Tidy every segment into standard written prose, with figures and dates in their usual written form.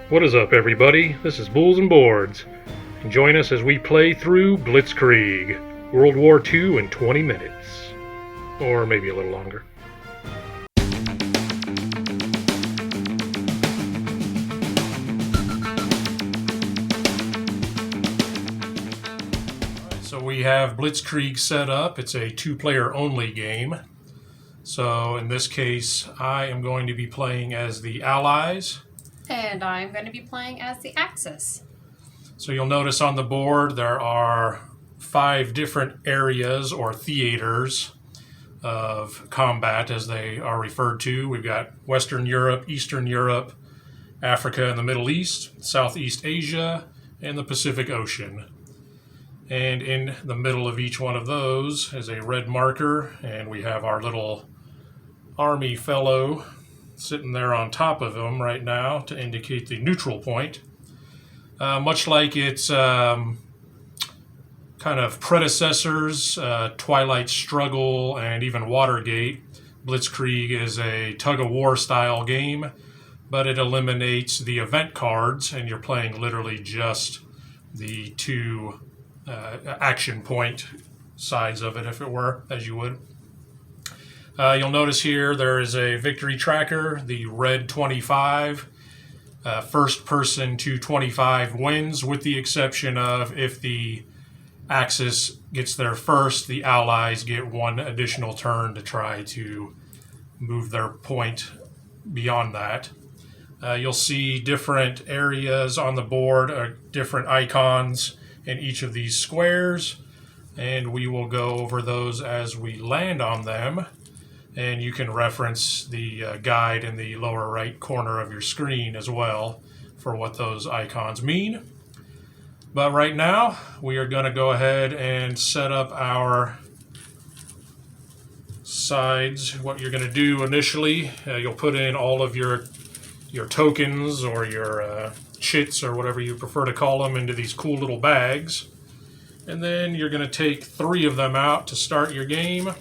What is up, everybody? This is Bulls and Boards. And join us as we play through Blitzkrieg, World War II in 20 minutes. Or maybe a little longer. So we have Blitzkrieg set up. It's a two-player only game. So in this case, I am going to be playing as the Allies. And I'm going to be playing as the Axis. So you'll notice on the board there are 5 different areas or theaters of combat, as they are referred to. We've got Western Europe, Eastern Europe, Africa and the Middle East, Southeast Asia, and the Pacific Ocean. And in the middle of each one of those is a red marker, and we have our little army fellow sitting there on top of him right now to indicate the neutral point. Much like its kind of predecessors, Twilight Struggle and even Watergate, Blitzkrieg is a tug-of-war style game, but it eliminates the event cards, and you're playing literally just the 2 action point sides of it, if it were, as you would. You'll notice here there is a victory tracker, the red 25. First person to 25 wins, with the exception of if the Axis gets there first, the Allies get 1 additional turn to try to move their point beyond that. You'll see different areas on the board, different icons in each of these squares, and we will go over those as we land on them. And you can reference the guide in the lower right corner of your screen as well for what those icons mean. But right now, we are going to go ahead and set up our sides. What you're going to do initially, you'll put in all of your tokens or your chits or whatever you prefer to call them into these cool little bags. And then you're going to take 3 of them out to start your game.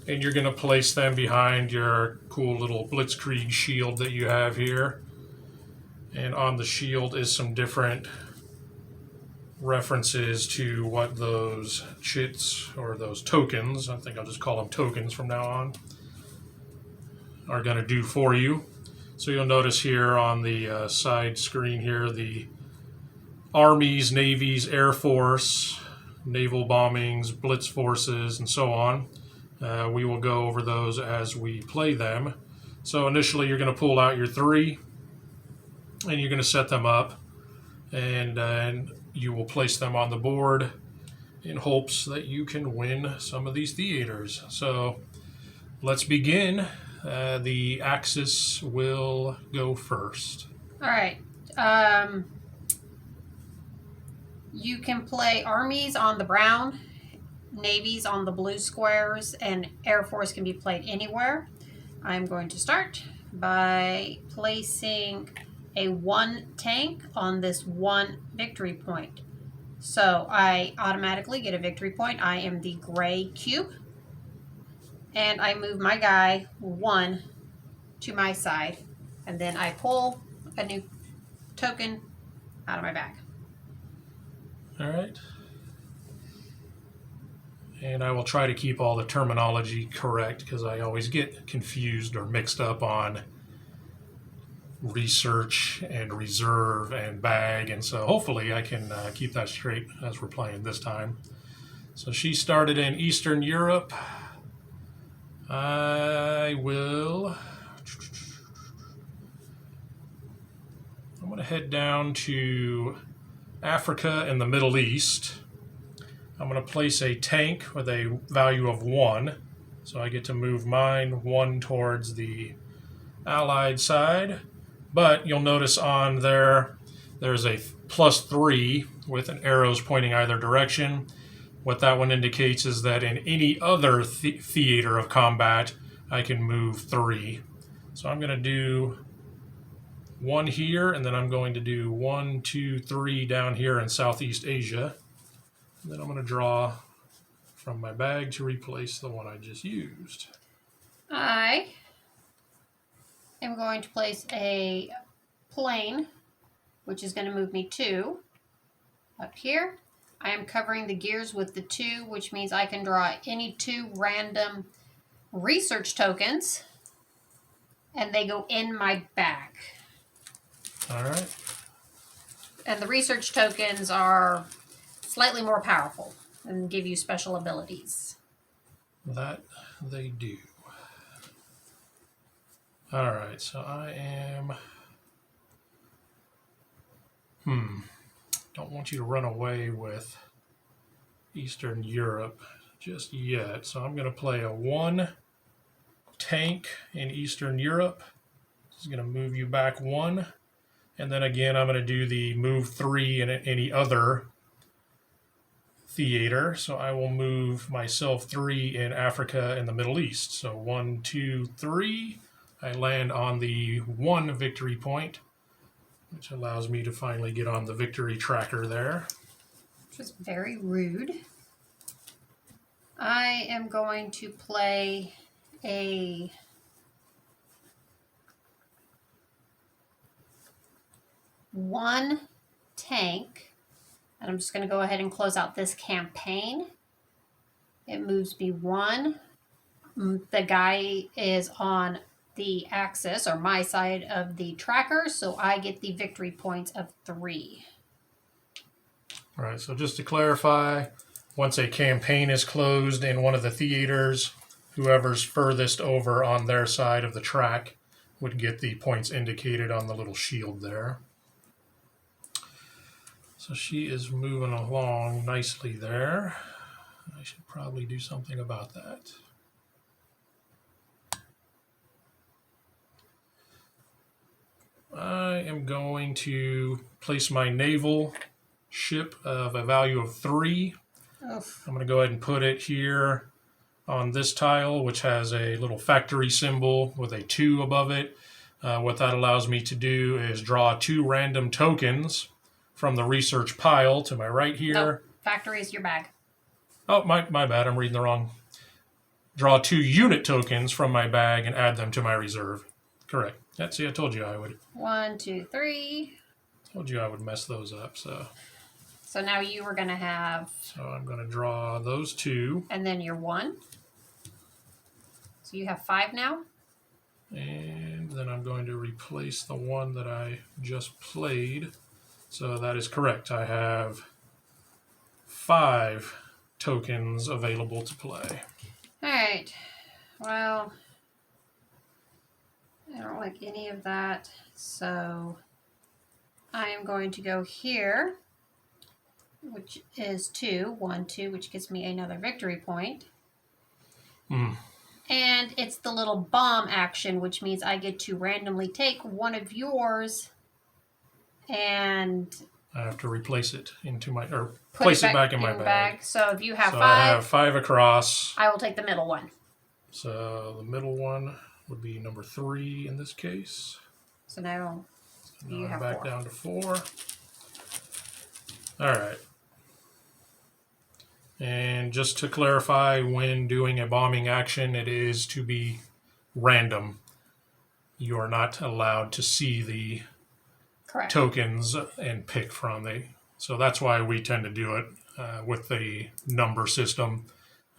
And you're going to place them behind your cool little Blitzkrieg shield that you have here. And on the shield is some different references to what those chits or those tokens, I think I'll just call them tokens from now on, are going to do for you. So you'll notice here on the side screen here, the armies, navies, air force, naval bombings, blitz forces, and so on. We will go over those as we play them. So initially you're going to pull out your 3 and you're going to set them up, and then you will place them on the board in hopes that you can win some of these theaters. So let's begin. The Axis will go first. All right. You can play armies on the brown, navies on the blue squares, and Air Force can be played anywhere. I'm going to start by placing a 1 tank on this 1 victory point. So I automatically get a victory point. I am the gray cube. And I move my guy 1 to my side. And then I pull a new token out of my bag. All right. And I will try to keep all the terminology correct because I always get confused or mixed up on research and reserve and bag, and so hopefully I can keep that straight as we're playing this time. So she started in Eastern Europe. I'm going to head down to Africa and the Middle East. I'm going to place a tank with a value of 1. So I get to move mine 1 towards the Allied side. But you'll notice on there's a +3 with an arrows pointing either direction. What that one indicates is that in any other theater of combat, I can move 3. So I'm going to do 1 here, and then I'm going to do 1, 2, 3 down here in Southeast Asia. And then I'm going to draw from my bag to replace the one I just used. I am going to place a plane, which is going to move me 2 up here. I am covering the gears with the 2, which means I can draw any 2 random research tokens, and they go in my bag. All right. And the research tokens are slightly more powerful and give you special abilities. That they do. All right, so I am... Don't want you to run away with Eastern Europe just yet. So I'm going to play a 1 tank in Eastern Europe. This is going to move you back 1. And then again, I'm going to do the move 3 in any other theater. So I will move myself 3 in Africa and the Middle East. So 1, 2, 3. I land on the 1 victory point, which allows me to finally get on the victory tracker there. Which is very rude. I am going to play a one tank, and I'm just going to go ahead and close out this campaign. It moves me 1. The guy is on the axis, or my side of the tracker, so I get the victory points of 3. All right, so just to clarify, once a campaign is closed in one of the theaters, whoever's furthest over on their side of the track would get the points indicated on the little shield there. So she is moving along nicely there. I should probably do something about that. I am going to place my naval ship of a value of 3. Oof. I'm going to go ahead and put it here on this tile, which has a little factory symbol with a 2 above it. What that allows me to do is draw 2 random tokens from the research pile to my right here. No, factory is your bag. Oh, my bad. I'm reading the wrong. Draw 2 unit tokens from my bag and add them to my reserve. Correct. See, I told you I would. 1, 2, 3. Told you I would mess those up. So now you were going to have... So I'm going to draw those 2. And then your 1. So you have 5 now. And then I'm going to replace the 1 that I just played. So that is correct. I have 5 tokens available to play. All right. Well, I don't like any of that. So I am going to go here, which is 2, 1, 2, which gives me another victory point. And it's the little bomb action, which means I get to randomly take one of yours and I have to replace it into my, or place it back in my bag. So if you have 5, I have 5 across. I will take the middle one. So the middle one would be number 3 in this case. So now you have back 4. down to 4. All right. And just to clarify, when doing a bombing action, it is to be random. You are not allowed to see the Correct. tokens and pick from them. So that's why we tend to do it with the number system.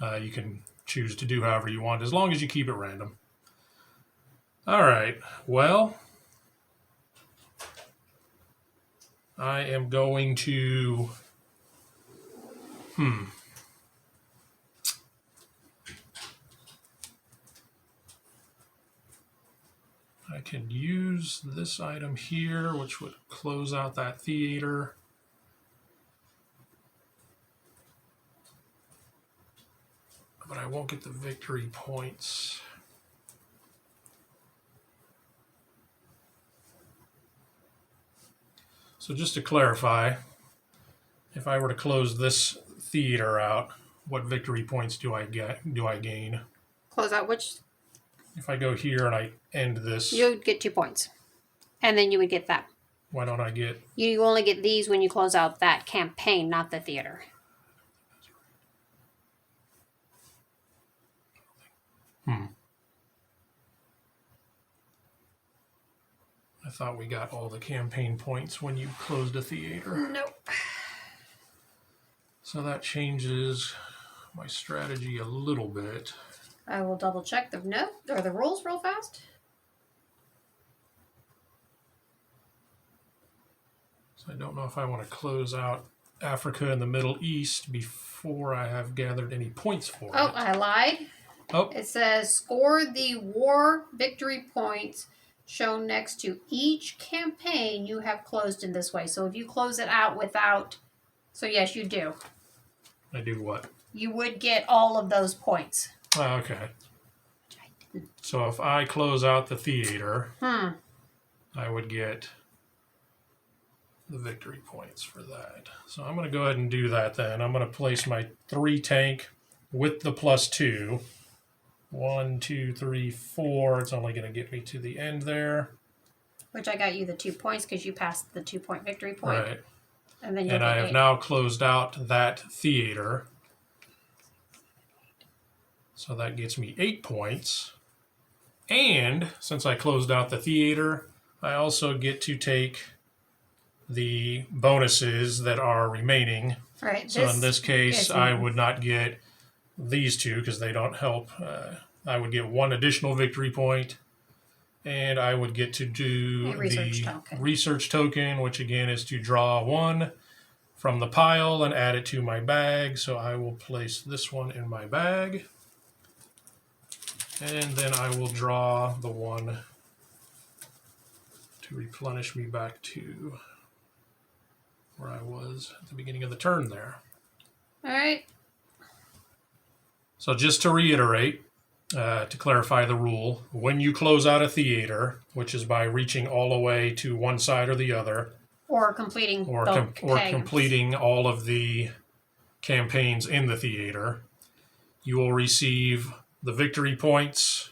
You can choose to do however you want, as long as you keep it random. All right. Well, I am going to... I can use this item here, which would close out that theater. But I won't get the victory points. So just to clarify, if I were to close this theater out, what victory points do I gain? Close out which? If I go here and I end this, You would get 2 points. And then you would get that. why don't I get... You only get these when you close out that campaign, not the theater. I thought we got all the campaign points when you closed a theater. Nope. So that changes my strategy a little bit. I will double check the note or the rules real fast. So I don't know if I want to close out Africa and the Middle East before I have gathered any points for Oh, it. I lied. Oh, It says score the war victory points shown next to each campaign you have closed in this way. So if you close it out without, so yes, you do. I do what? You would get all of those points. Oh, okay. So if I close out the theater, I would get the victory points for that. So I'm going to go ahead and do that then. I'm going to place my 3 tank with the +2. 1, 2, 3, 4. It's only going to get me to the end there. Which I got you the 2 points because you passed the 2-point victory point. Right. And then you'll And get I have 8. now closed out that theater. So that gets me 8 points. And since I closed out the theater, I also get to take the bonuses that are remaining. Right. So in this case, is- I would not get these 2 because they don't help. I would get 1 additional victory point, and I would get to do A research the token. research token, which again is to draw 1 from the pile and add it to my bag. So I will place this one in my bag, and then I will draw the 1 to replenish me back to where I was at the beginning of the turn there. All right. So just to reiterate, to clarify the rule, when you close out a theater, which is by reaching all the way to one side or the other, Or completing or the completing all of the campaigns in the theater, you will receive the victory points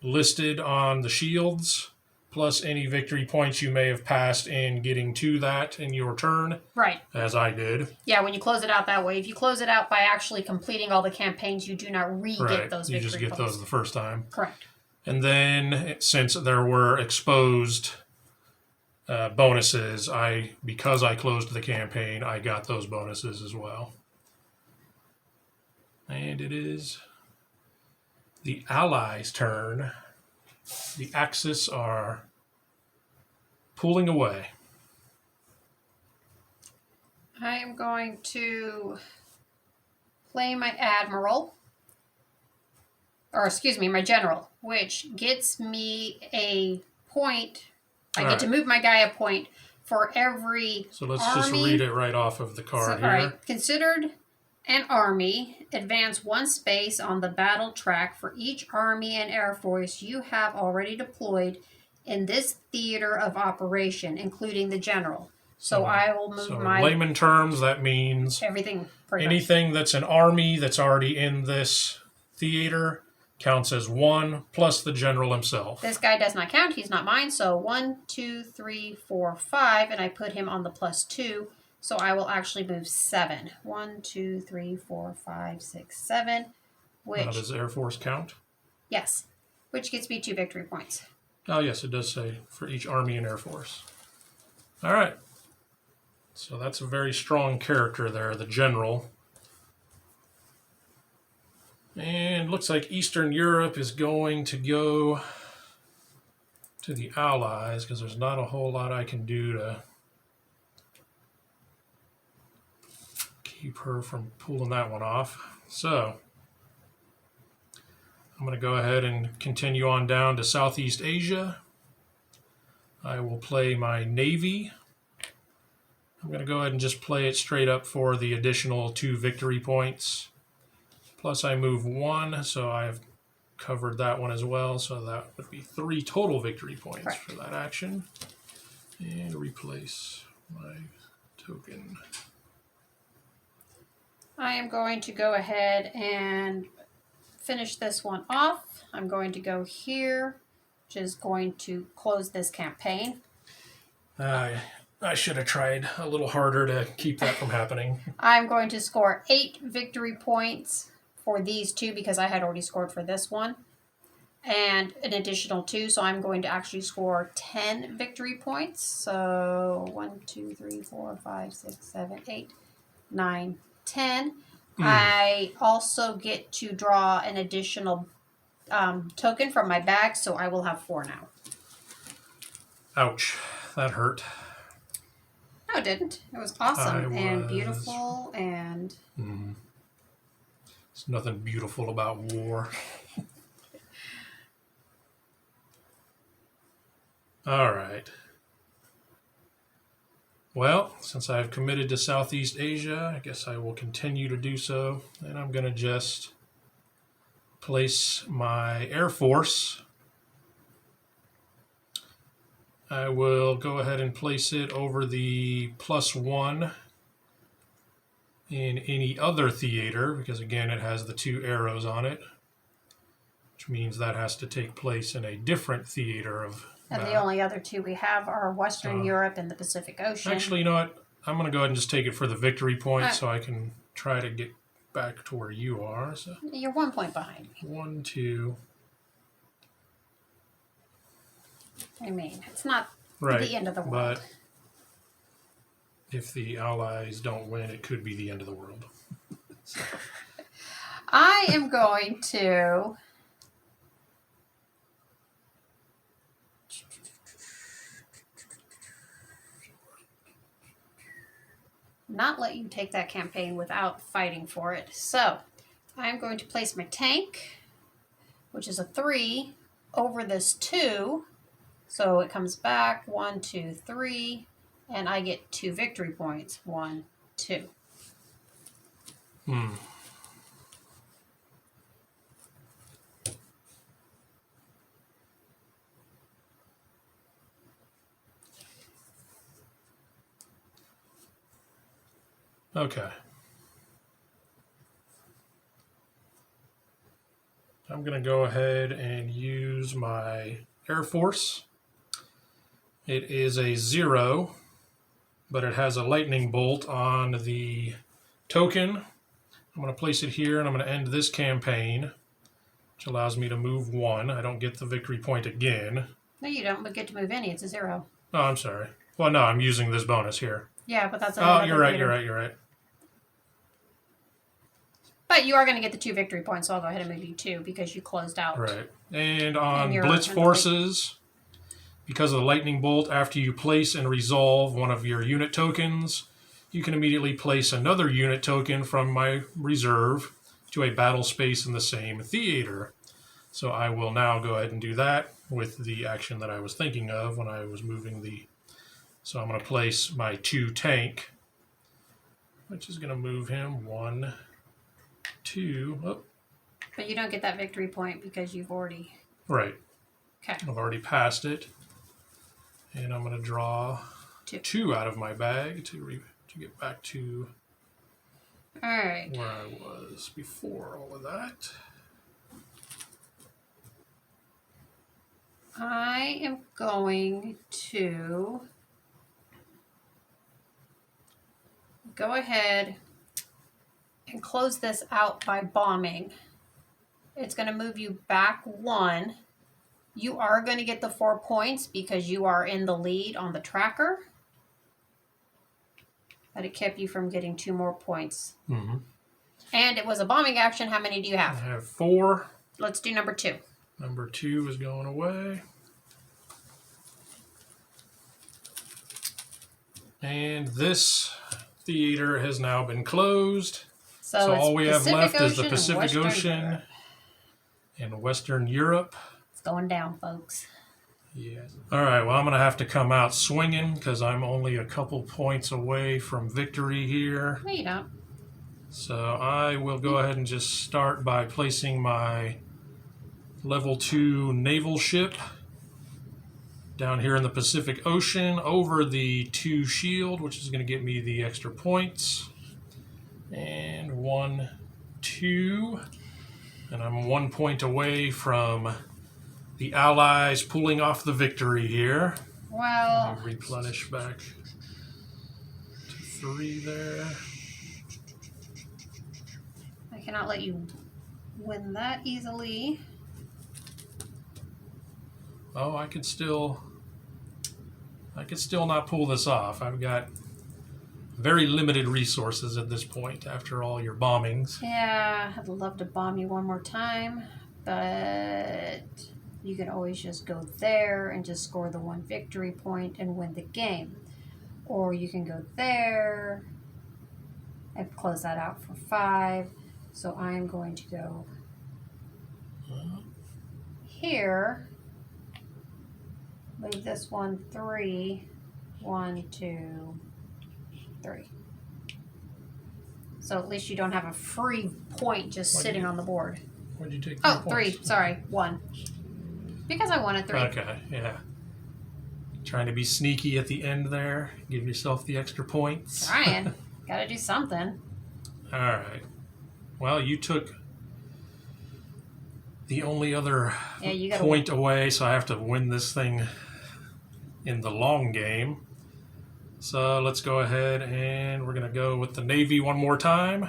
listed on the shields, plus any victory points you may have passed in getting to that in your turn, Right. as I did. Yeah, when you close it out that way. If you close it out by actually completing all the campaigns, you do not re-get Right, those you victory just get points. those the first time. Correct. And then, since there were exposed bonuses, because I closed the campaign, I got those bonuses as well. And it is the Allies' turn. The Axis are pulling away. I am going to play my admiral, or excuse me, my general, which gets me a point. I get to move my guy a point for every So let's army. just read it right off of the card here. All right. Considered an army, advance 1 space on the battle track for each army and air force you have already deployed in this theater of operation, including the general. So I will move my... in layman terms, that means everything. Pretty anything that's an army that's already in this theater counts as 1 plus the general himself. This guy does not count. He's not mine. So 1, 2, 3, 4, 5, and I put him on the +2. So I will actually move 7. 1, 2, 3, 4, 5, 6, 7. Which Now, does Air Force count? yes, which gets me 2 victory points. Oh, yes, it does say for each Army and Air Force. All right. So that's a very strong character there, the general. And looks like Eastern Europe is going to go to the Allies because there's not a whole lot I can do to keep her from pulling that one off. So I'm going to go ahead and continue on down to Southeast Asia. I will play my Navy. I'm going to go ahead and just play it straight up for the additional 2 victory points. Plus I move 1, so I've covered that one as well. So that would be 3 total victory points Correct. for that action. And replace my token. I am going to go ahead and finish this one off. I'm going to go here, which is going to close this campaign. I should have tried a little harder to keep that from happening. I'm going to score 8 victory points for these 2 because I had already scored for this one. and an additional 2, so I'm going to actually score 10 victory points. So 1, 2, 3, 4, 5, 6, 7, 8, 9, 10. I also get to draw an additional token from my bag, so I will have 4 now. Ouch, that hurt. No, it didn't. It was awesome and beautiful and... There's nothing beautiful about war. All right. Well, since I've committed to Southeast Asia, I guess I will continue to do so. And I'm going to just place my Air Force. I will go ahead and place it over the +1 in any other theater, because again, it has the 2 arrows on it, which means that has to take place in a different theater of And battle. the only other 2 we have are Western Europe and the Pacific Ocean. Actually, you know what? I'm going to go ahead and just take it for the victory point so I can try to get back to where you are. So you're 1 point behind me. 1, 2. I mean, it's not Right, the end of the world. But if the Allies don't win, it could be the end of the world. So. I am going to... not let you take that campaign without fighting for it. So, I'm going to place my tank, which is a 3, over this 2. So it comes back 1, 2, 3, and I get 2 victory points. 1, 2. Okay. I'm going to go ahead and use my Air Force. It is a 0, but it has a lightning bolt on the token. I'm going to place it here, and I'm going to end this campaign, which allows me to move 1. I don't get the victory point again. No, you don't, but get to move any. It's a 0. Oh, I'm sorry. Well, no, I'm using this bonus here. Yeah, but that's... Oh, you're right, you're right. But you are going to get the 2 victory points, so I'll go ahead and move you 2 because you closed out. Right. And on Blitz Forces, because of the lightning bolt, after you place and resolve one of your unit tokens, you can immediately place another unit token from my reserve to a battle space in the same theater. So I will now go ahead and do that with the action that I was thinking of when I was moving the... So I'm going to place my 2 tank, which is going to move him 1, 2. Oh. But you don't get that victory point because you've already... Right. Okay. I've already passed it. And I'm going to draw 2 out of my bag to get back to where I was before all of that. I am going to go ahead and close this out by bombing. It's going to move you back 1. You are going to get the 4 points because you are in the lead on the tracker. But it kept you from getting 2 more points. Mm-hmm. And it was a bombing action. How many do you have? I have 4. Let's do number 2. Number 2 is going away. And this theater has now been closed. So all we have left is the Pacific Ocean and Western Europe. It's going down, folks. Yes. All right, well, I'm going to have to come out swinging because I'm only a couple points away from victory here. No, you don't. So I will go ahead and just start by placing my level 2 naval ship down here in the Pacific Ocean over the 2 shield, which is going to get me the extra points. And 1, 2. And I'm 1 point away from the Allies pulling off the victory here. Well, Replenish back to 3 there. I cannot let you win that easily. Oh, I could still not pull this off. I've got very limited resources at this point after all your bombings. Yeah, I'd love to bomb you one more time, but you can always just go there and just score the 1 victory point and win the game. Or you can go there and close that out for 5. So I am going to go here. Leave this one 3. 1, 2, 3. So at least you don't have a free point just sitting on the board. What'd you take? Oh, 3. Sorry, 1. Because I wanted 3. Okay, yeah. Trying to be sneaky at the end there. Give yourself the extra points. Trying. Gotta do something. All right. Well, you took the only other point away, so I have to win this thing in the long game. So let's go ahead and we're going to go with the Navy one more time.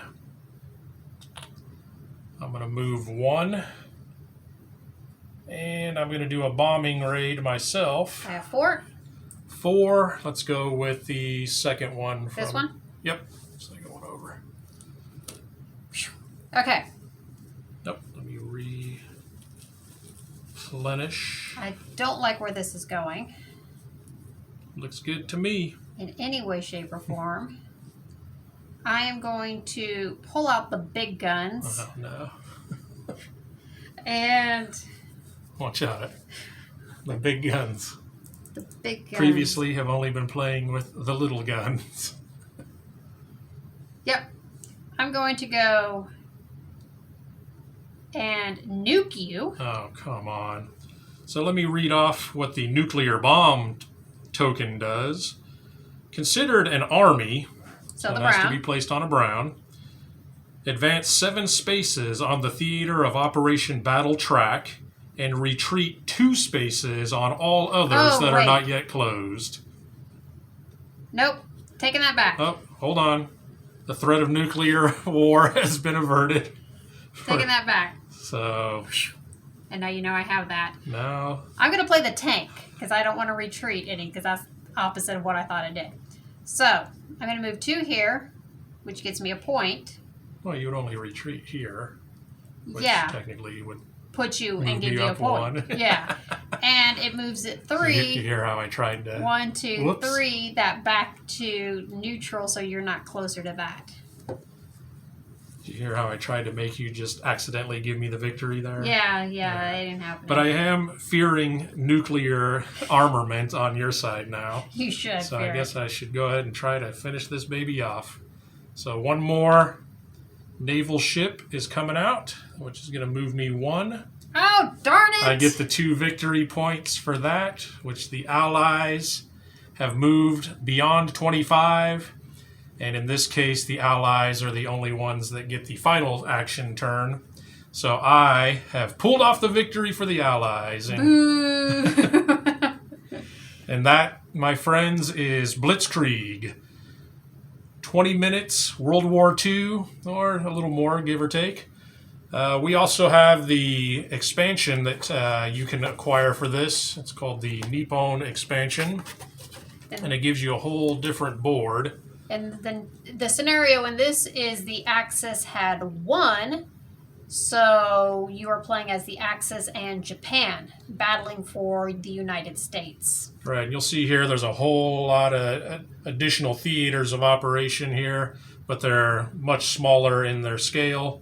I'm going to move 1. And I'm going to do a bombing raid myself. I have 4. 4. Let's go with the second one. This one? Yep. Second one over. Okay. Nope. Let me replenish. I don't like where this is going. Looks good to me. In any way, shape, or form. I am going to pull out the big guns. Oh, no. And watch out. The big guns. the big guns. Previously have only been playing with the little guns. Yep. I'm going to go and nuke you. Oh, come on. So let me read off what the nuclear bomb token does. Considered an army, So the has to brown. be placed on a brown. Advance 7 spaces on the theater of Operation Battle Track and retreat 2 spaces on all others that are not yet closed. Nope. Taking that back. Oh, hold on. The threat of nuclear war has been averted. Taking that back. So, And now you know I have that. now, I'm going to play the tank because I don't want to retreat any because that's opposite of what I thought I did. So I'm going to move 2 here, which gets me a point. well, you would only retreat here. Which Yeah. technically would Put you move and give you you a up point. 1. Yeah. And it moves it 3. You hear how I tried to... 1, 2, Whoops. 3. That back to neutral, so you're not closer to that. Did you hear how I tried to make you just accidentally give me the victory there? Yeah, it didn't happen. But I am fearing nuclear armament on your side now. You should. So fear I guess it. I should go ahead and try to finish this baby off. So one more naval ship is coming out, which is going to move me 1. Oh, darn it! I get the 2 victory points for that, which the Allies have moved beyond 25. And in this case, the Allies are the only ones that get the final action turn. So I have pulled off the victory for the Allies. And, Boo! and that, my friends, is Blitzkrieg. 20 minutes, World War II, or a little more, give or take. We also have the expansion that you can acquire for this. It's called the Nippon expansion. And it gives you a whole different board. And then the scenario in this is the Axis had won, so you are playing as the Axis and Japan, battling for the United States. Right, and you'll see here there's a whole lot of additional theaters of operation here, but they're much smaller in their scale.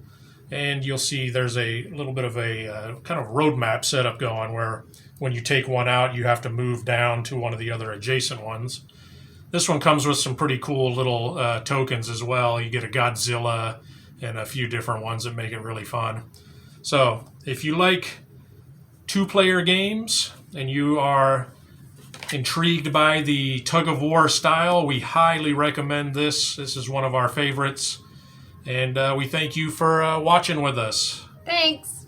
And you'll see there's a little bit of a kind of roadmap setup going where when you take one out, you have to move down to one of the other adjacent ones. This one comes with some pretty cool little tokens as well. You get a Godzilla and a few different ones that make it really fun. So if you like 2-player games and you are intrigued by the tug-of-war style, we highly recommend this. This is one of our favorites. And we thank you for watching with us. Thanks!